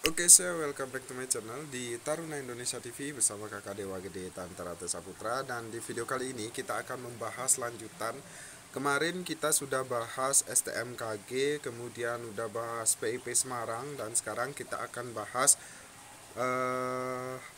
Oke, saya welcome back to my channel di Taruna Indonesia TV bersama Kakak Dewa Gede Tantarata Saputra. Dan di video kali ini kita akan membahas lanjutan. Kemarin kita sudah bahas STMKG, kemudian udah bahas PIP Semarang, dan sekarang kita akan bahas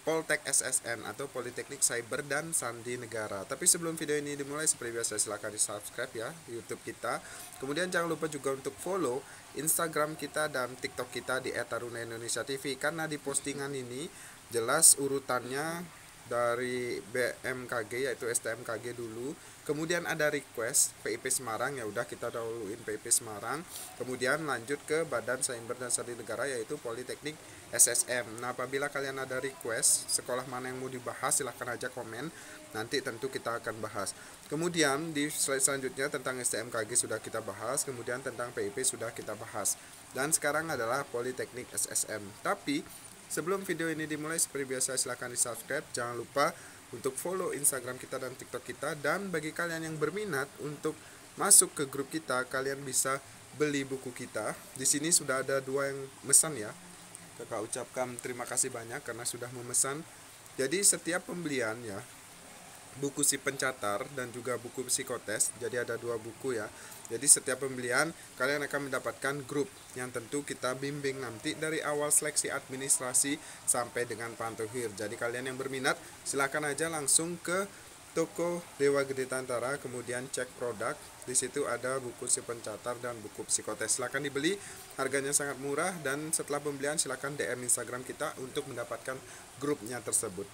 Poltek SSN atau Politeknik Cyber dan Sandi Negara. Tapi sebelum video ini dimulai, seperti biasa silahkan di subscribe ya YouTube kita. Kemudian jangan lupa juga untuk follow Instagram kita dan TikTok kita di @taruna_indonesia_tv, karena di postingan ini jelas urutannya dari BMKG yaitu STMKG dulu, kemudian ada request PIP Semarang, ya udah kita dahuluin PIP Semarang, kemudian lanjut ke Badan Cyber dan Sandi Negara yaitu Politeknik SSM. Nah, apabila kalian ada request sekolah mana yang mau dibahas, silahkan aja komen, nanti tentu kita akan bahas. Kemudian di slide selanjutnya tentang STMKG sudah kita bahas, kemudian tentang PIP sudah kita bahas, dan sekarang adalah Politeknik SSM. Tapi sebelum video ini dimulai, seperti biasa silahkan di subscribe, jangan lupa untuk follow Instagram kita dan TikTok kita, dan bagi kalian yang berminat untuk masuk ke grup kita, kalian bisa beli buku kita. Di sini sudah ada dua yang mesan ya. Kakak ucapkan terima kasih banyak karena sudah memesan. Jadi setiap pembelian ya, buku si pencatar dan juga buku psikotes, jadi ada dua buku ya. Jadi setiap pembelian kalian akan mendapatkan grup yang tentu kita bimbing nanti dari awal seleksi administrasi sampai dengan pantohir. Jadi kalian yang berminat silakan aja langsung ke toko Dewa Gede Tantara, kemudian cek produk. Di situ ada buku si pencatar dan buku psikotes. Silakan dibeli, harganya sangat murah, dan setelah pembelian silakan DM Instagram kita untuk mendapatkan grupnya tersebut.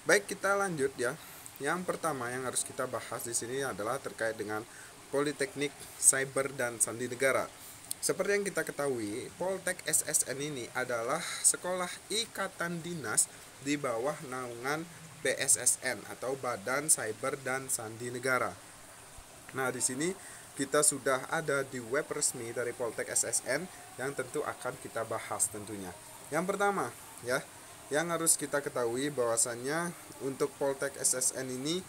Baik, kita lanjut ya. Yang pertama yang harus kita bahas di sini adalah terkait dengan Politeknik Cyber dan Sandi Negara. Seperti yang kita ketahui, Poltek SSN ini adalah sekolah ikatan dinas di bawah naungan BSSN atau Badan Cyber dan Sandi Negara. Nah, di sini kita sudah ada di web resmi dari Poltek SSN yang tentu akan kita bahas tentunya. Yang pertama ya, yang harus kita ketahui bahwasannya untuk Poltek SSN ini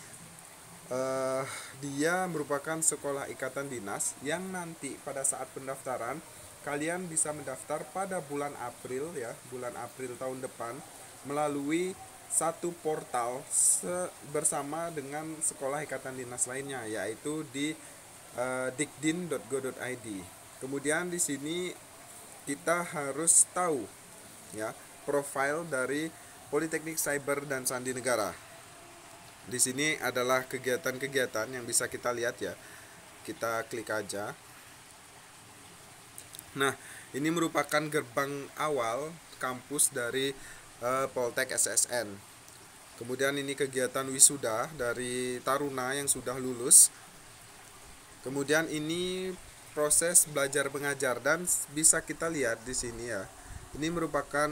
dia merupakan sekolah ikatan dinas yang nanti pada saat pendaftaran kalian bisa mendaftar pada bulan April ya, bulan April tahun depan melalui satu portal bersama dengan sekolah ikatan dinas lainnya, yaitu di dikdin.go.id. Kemudian di sini kita harus tahu ya profil dari Politeknik Cyber dan Sandi Negara. Di sini adalah kegiatan-kegiatan yang bisa kita lihat ya. Kita klik aja. Nah, ini merupakan gerbang awal kampus dari Poltek SSN. Kemudian ini kegiatan wisuda dari taruna yang sudah lulus. Kemudian ini proses belajar mengajar, dan bisa kita lihat di sini ya. Ini merupakan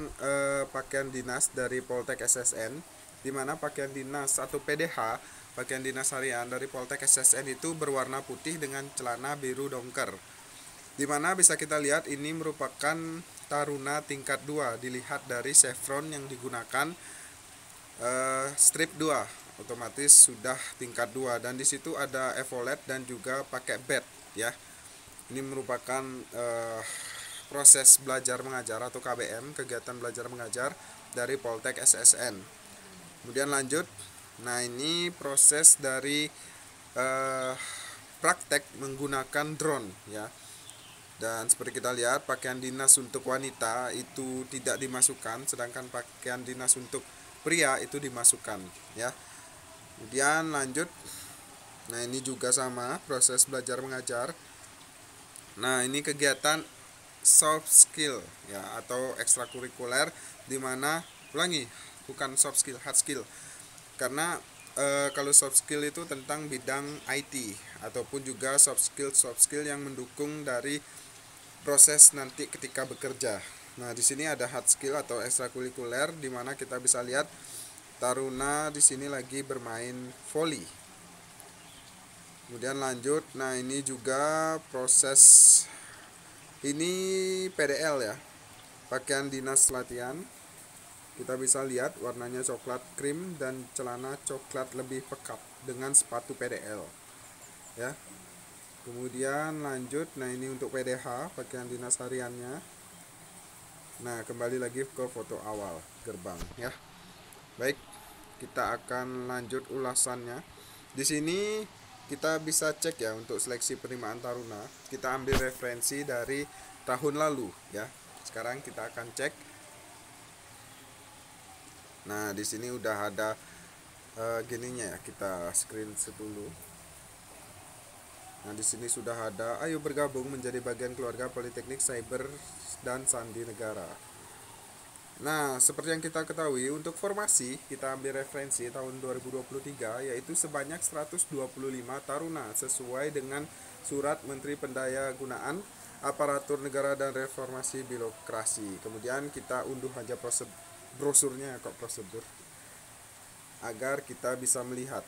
pakaian dinas dari Poltek SSN, di mana pakaian dinas atau PDH, pakaian dinas harian dari Poltek SSN itu berwarna putih dengan celana biru dongker. Di mana bisa kita lihat ini merupakan taruna tingkat 2, dilihat dari chevron yang digunakan strip 2, otomatis sudah tingkat 2, dan di situ ada evolet dan juga pakai bed ya. Ini merupakan proses belajar mengajar atau KBM, kegiatan belajar mengajar dari Poltek SSN. Kemudian lanjut. Nah, ini proses dari praktek menggunakan drone ya. Dan seperti kita lihat, pakaian dinas untuk wanita itu tidak dimasukkan, sedangkan pakaian dinas untuk pria itu dimasukkan ya. Kemudian lanjut. Nah, ini juga sama proses belajar mengajar. Nah, ini kegiatan soft skill ya atau ekstrakurikuler, di mana ulangi, bukan soft skill, hard skill. Karena kalau soft skill itu tentang bidang IT, ataupun juga soft skill yang mendukung dari proses nanti ketika bekerja. Nah, di sini ada hard skill atau ekstrakurikuler, di mana kita bisa lihat taruna di sini lagi bermain volley. Kemudian lanjut. Nah, ini juga proses ini PDL ya, pakaian dinas latihan. Kita bisa lihat warnanya coklat krim dan celana coklat lebih pekat dengan sepatu PDL ya. Kemudian lanjut. Nah, ini untuk PDH, pakaian dinas hariannya. Nah, kembali lagi ke foto awal gerbang ya. Baik, kita akan lanjut ulasannya. Di sini kita bisa cek ya untuk seleksi penerimaan taruna. Kita ambil referensi dari tahun lalu ya. Sekarang kita akan cek. Nah, di sini udah ada gininya ya. Kita screenshot dulu. Nah, di sini sudah ada, ayo bergabung menjadi bagian keluarga Politeknik Cyber dan Sandi Negara. Nah, seperti yang kita ketahui, untuk formasi kita ambil referensi tahun 2023 yaitu sebanyak 125 taruna sesuai dengan Surat Menteri Pendayagunaan Aparatur Negara dan Reformasi Birokrasi. Kemudian kita unduh aja brosurnya kok prosedur agar kita bisa melihat.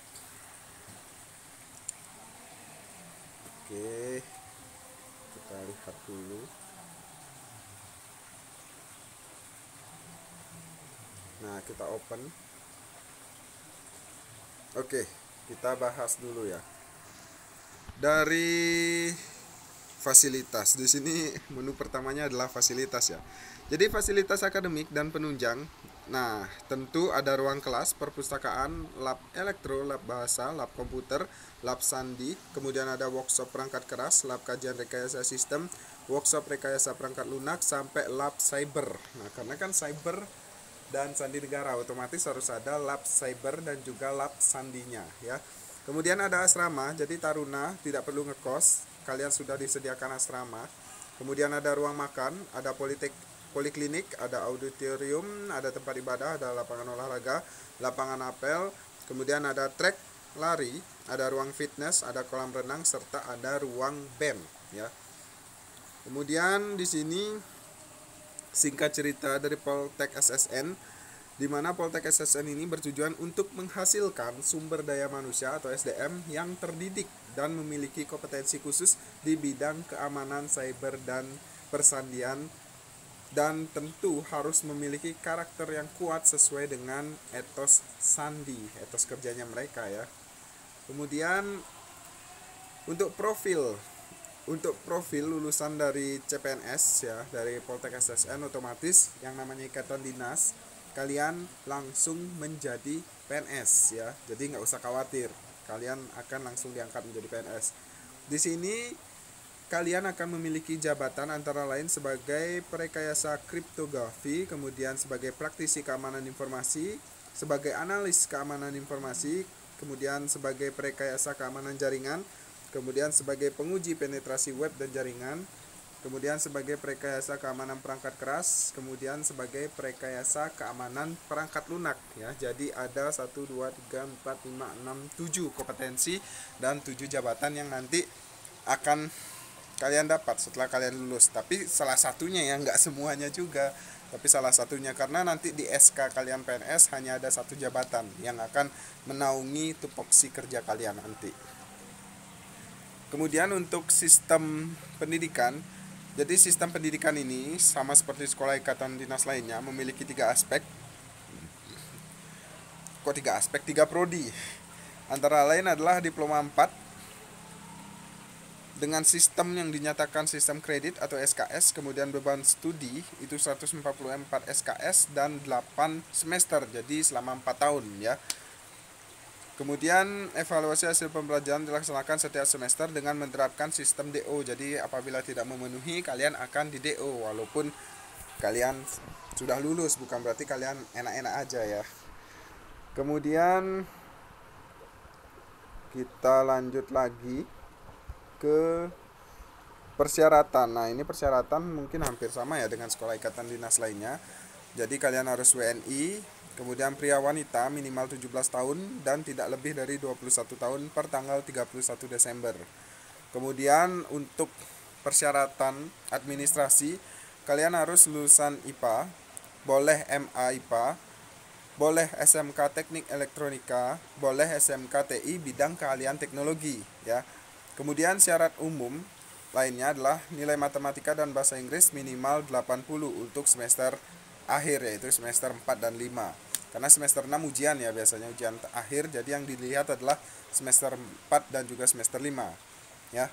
Oke, kita lihat dulu. Nah, kita open. Oke, kita bahas dulu ya. Dari fasilitas, di sini menu pertamanya adalah fasilitas ya. Jadi fasilitas akademik dan penunjang. Nah, tentu ada ruang kelas, perpustakaan, lab elektro, lab bahasa, lab komputer, lab sandi, kemudian ada workshop perangkat keras, lab kajian rekayasa sistem, workshop rekayasa perangkat lunak, sampai lab cyber. Nah, karena kan cyber dan sandi negara, otomatis harus ada lab cyber dan juga lab sandinya ya. Kemudian ada asrama, jadi taruna tidak perlu ngekos, kalian sudah disediakan asrama. Kemudian ada ruang makan, ada poliklinik, ada auditorium, ada tempat ibadah, ada lapangan olahraga, lapangan apel, kemudian ada trek lari, ada ruang fitness, ada kolam renang, serta ada ruang BEM ya. Kemudian di sini singkat cerita dari Poltek SSN, di mana Poltek SSN ini bertujuan untuk menghasilkan sumber daya manusia atau SDM yang terdidik dan memiliki kompetensi khusus di bidang keamanan cyber dan persandian, dan tentu harus memiliki karakter yang kuat sesuai dengan etos sandi, etos kerjanya mereka ya. Kemudian untuk profil lulusan dari CPNS ya, dari Poltek SSN, otomatis yang namanya ikatan dinas, kalian langsung menjadi PNS ya. Jadi nggak usah khawatir, kalian akan langsung diangkat menjadi PNS. Di sini kalian akan memiliki jabatan antara lain sebagai perekayasa kriptografi, kemudian sebagai praktisi keamanan informasi, sebagai analis keamanan informasi, kemudian sebagai perekayasa keamanan jaringan, kemudian sebagai penguji penetrasi web dan jaringan, kemudian sebagai perekayasa keamanan perangkat keras, kemudian sebagai perekayasa keamanan perangkat lunak ya. Jadi ada 1, 2, 3, 4, 5, 6, 7 kompetensi dan 7 jabatan yang nanti akan kalian dapat setelah kalian lulus. Tapi salah satunya ya, nggak semuanya juga, tapi salah satunya, karena nanti di SK kalian PNS hanya ada 1 jabatan yang akan menaungi tupoksi kerja kalian nanti. Kemudian untuk sistem pendidikan, jadi sistem pendidikan ini sama seperti sekolah ikatan dinas lainnya, memiliki 3 aspek. Kok 3 aspek? 3 prodi. Antara lain adalah diploma 4 dengan sistem yang dinyatakan sistem kredit atau SKS, kemudian beban studi itu 144 SKS dan 8 semester, jadi selama 4 tahun ya. Kemudian evaluasi hasil pembelajaran dilaksanakan setiap semester dengan menerapkan sistem DO. Jadi apabila tidak memenuhi, kalian akan di DO walaupun kalian sudah lulus, bukan berarti kalian enak-enak aja ya. Kemudian kita lanjut lagi ke persyaratan. Nah, ini persyaratan mungkin hampir sama ya dengan sekolah ikatan dinas lainnya. Jadi kalian harus WNI, kemudian pria wanita minimal 17 tahun dan tidak lebih dari 21 tahun per tanggal 31 Desember. Kemudian untuk persyaratan administrasi, kalian harus lulusan IPA, boleh MA IPA, boleh SMK Teknik Elektronika, boleh SMK TI bidang keahlian teknologi ya. Kemudian syarat umum lainnya adalah nilai matematika dan bahasa Inggris minimal 80 untuk semester akhir, yaitu semester 4 dan 5. Karena semester 6 ujian ya, biasanya ujian akhir, jadi yang dilihat adalah semester 4 dan juga semester 5 ya.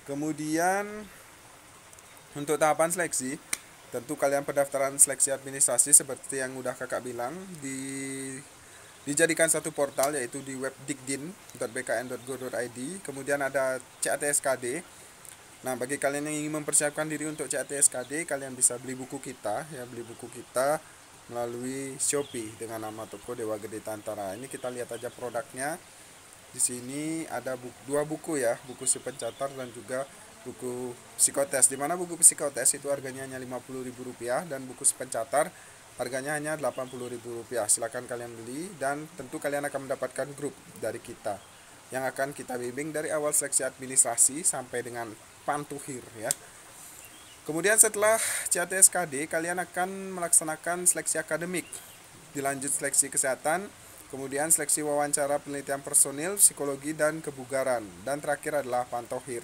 Kemudian untuk tahapan seleksi, Tentu kalian pendaftaran seleksi administrasi seperti yang udah kakak bilang dijadikan satu portal, yaitu di web digdin.bkn.go.id. Kemudian ada CATSKD. Nah, bagi kalian yang ingin mempersiapkan diri untuk CATSKD, kalian bisa beli buku kita ya, beli buku kita melalui Shopee dengan nama toko Dewa Gede Tantara. Ini kita lihat aja produknya. Di sini ada dua buku ya, buku si pencatat dan juga buku psikotes. Dimana buku psikotes itu harganya hanya Rp50.000 dan buku si pencatat harganya hanya Rp80.000. Silahkan kalian beli dan tentu kalian akan mendapatkan grup dari kita yang akan kita bimbing dari awal seleksi administrasi sampai dengan pantuhir ya. Kemudian setelah CATSKD kalian akan melaksanakan seleksi akademik, dilanjut seleksi kesehatan, kemudian seleksi wawancara penelitian personil, psikologi dan kebugaran, dan terakhir adalah pantohir.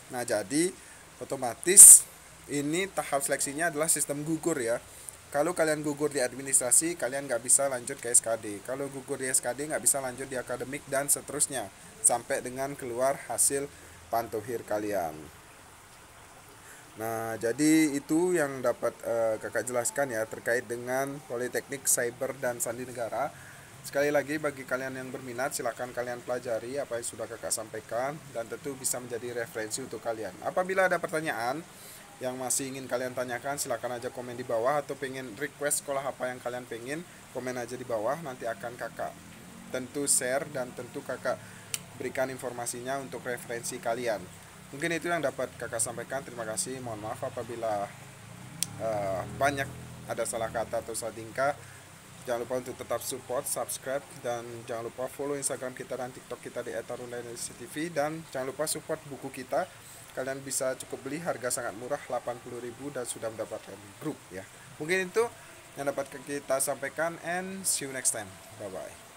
Nah, jadi otomatis ini tahap seleksinya adalah sistem gugur ya. Kalau kalian gugur di administrasi, kalian nggak bisa lanjut ke SKD. Kalau gugur di SKD, nggak bisa lanjut di akademik dan seterusnya sampai dengan keluar hasil pantohir kalian. Nah, jadi itu yang dapat kakak jelaskan ya terkait dengan Politeknik Cyber dan Sandi Negara. Sekali lagi, bagi kalian yang berminat, silahkan kalian pelajari apa yang sudah kakak sampaikan dan tentu bisa menjadi referensi untuk kalian. Apabila ada pertanyaan yang masih ingin kalian tanyakan, silahkan aja komen di bawah, atau pengen request sekolah apa yang kalian pengen, komen aja di bawah. Nanti akan kakak tentu share dan tentu kakak berikan informasinya untuk referensi kalian. Mungkin itu yang dapat kakak sampaikan. Terima kasih. Mohon maaf apabila banyak ada salah kata atau salah tingkah. Jangan lupa untuk tetap support, subscribe, dan jangan lupa follow Instagram kita dan TikTok kita di @tarundaindonesia.tv, dan jangan lupa support buku kita. Kalian bisa cukup beli, harga sangat murah, 80.000, dan sudah mendapatkan grup ya. Mungkin itu yang dapat kita sampaikan, and see you next time. Bye bye.